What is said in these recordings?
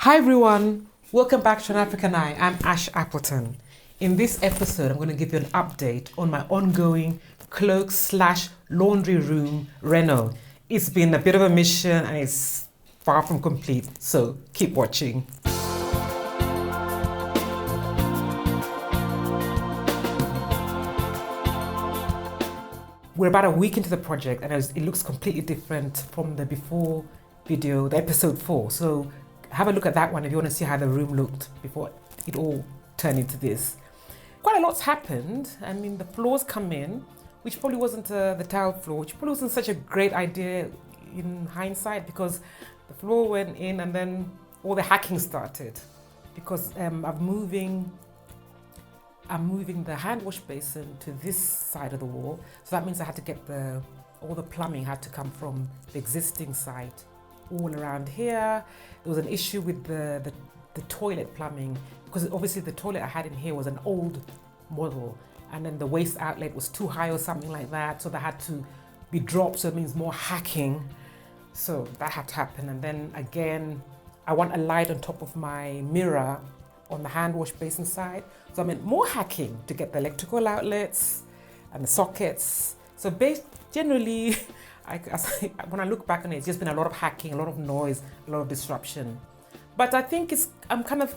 Hi everyone, welcome back to An African Eye. I'm Ash Appleton. In this episode, I'm going to give you an update on my ongoing cloak / laundry room reno. It's been a bit of a mission and it's far from complete, so keep watching. We're about a week into the project and it looks completely different from the before video, the episode 4. So have a look at that one if you want to see how the room looked before it all turned into this. Quite a lot's happened. I mean, the floors come in, which probably wasn't the tile floor, which probably wasn't such a great idea in hindsight because the floor went in and then all the hacking started because I'm moving the hand wash basin to this side of the wall. So that means I had to get all the plumbing had to come from the existing side all around here. There was an issue with the toilet plumbing because obviously the toilet I had in here was an old model and then the waste outlet was too high or something like that. So that had to be dropped. So it means more hacking. So that had to happen. And then again, I want a light on top of my mirror on the hand wash basin side. So I meant more hacking to get the electrical outlets and the sockets. So generally, when I look back on it, it's just been a lot of hacking, a lot of noise, a lot of disruption. But I think I'm kind of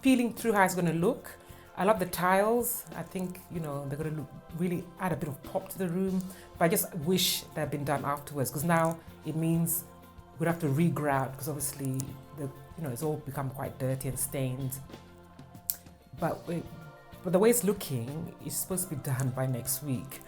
feeling through how it's going to look. I love the tiles. I think, they're going to really add a bit of pop to the room. But I just wish they'd been done afterwards because now it means we'd have to re-grout because obviously, it's all become quite dirty and stained. But the way it's looking, it's supposed to be done by next week.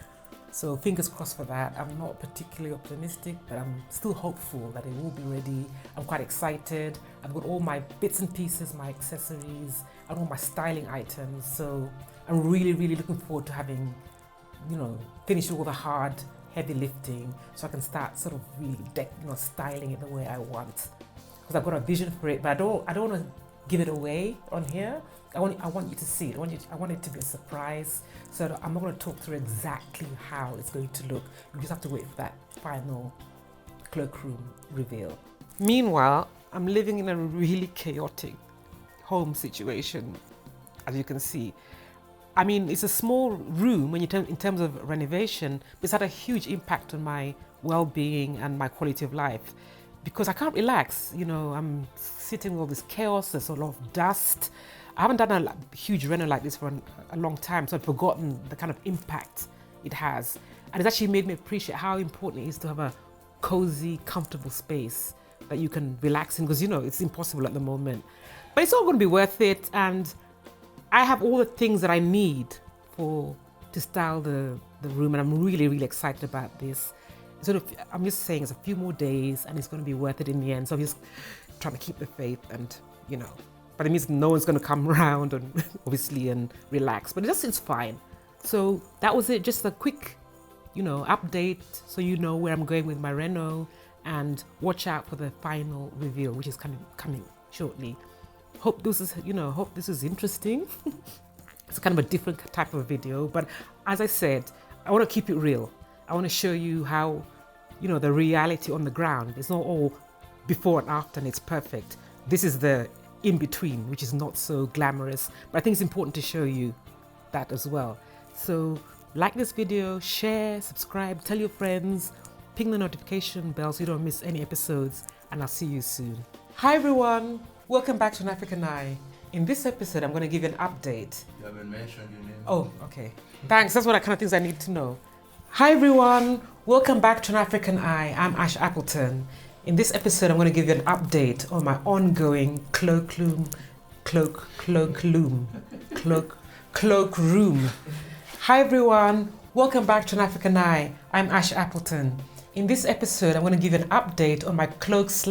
So fingers crossed for that. I'm not particularly optimistic, but I'm still hopeful that it will be ready. I'm quite excited. I've got all my bits and pieces, my accessories, and all my styling items. So I'm really, really looking forward to having, finished all the hard, heavy lifting so I can start sort of really styling it the way I want. Because I've got a vision for it, but I don't want to give it away on here. I want you to see it. I want it to be a surprise. So I'm not going to talk through exactly how it's going to look. You just have to wait for that final cloakroom reveal. Meanwhile, I'm living in a really chaotic home situation, as you can see. I mean, it's a small room in terms of renovation, but it's had a huge impact on my well-being and my quality of life because I can't relax. I'm sitting with all this chaos. There's a lot of dust. I haven't done a huge reno like this for a long time, so I've forgotten the kind of impact it has. And it's actually made me appreciate how important it is to have a cozy, comfortable space that you can relax in because, it's impossible at the moment. But it's all going to be worth it. And I have all the things that I need to style the room. And I'm really, really excited about this. I'm just saying it's a few more days and it's going to be worth it in the end. So I'm just trying to keep the faith and, but it means no one's going to come around and obviously and relax. But it's fine. So that was it. Just a quick, update so you know where I'm going with my reno and watch out for the final reveal, which is coming shortly. Hope this is interesting. It's kind of a different type of video, but as I said, I want to keep it real. I want to show you how, the reality on the ground. It's not all before and after and it's perfect. This is the in between, which is not so glamorous, but I think it's important to show you that as well. So like this video, share, subscribe, tell your friends, ping the notification bell so you don't miss any episodes, and I'll see you soon. Hi everyone, welcome back to An African Eye. In this episode, I'm going to give you an update. You haven't mentioned your name. Oh, okay. Thanks, that's what kind of things I need to know. Hi everyone, welcome back to An African Eye. I'm Ash Appleton. In this episode, I'm going to give you an update on my ongoing cloakroom. Hi everyone, welcome back to An African Eye. I'm Ash Appleton. In this episode, I'm going to give you an update on my cloak /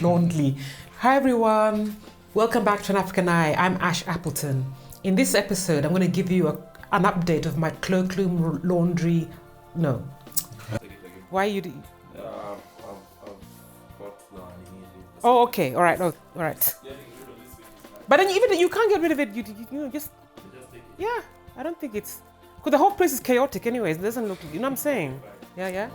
laundry. Hi everyone, welcome back to An African Eye. I'm Ash Appleton. In this episode, I'm going to give you an update of my cloakroom laundry. No. Why you do? Oh, okay. All right. Oh, all right. But then even you can't get rid of it. You just yeah. I don't think it's because the whole place is chaotic. Anyways, it doesn't look. You know what I'm saying? Yeah, yeah.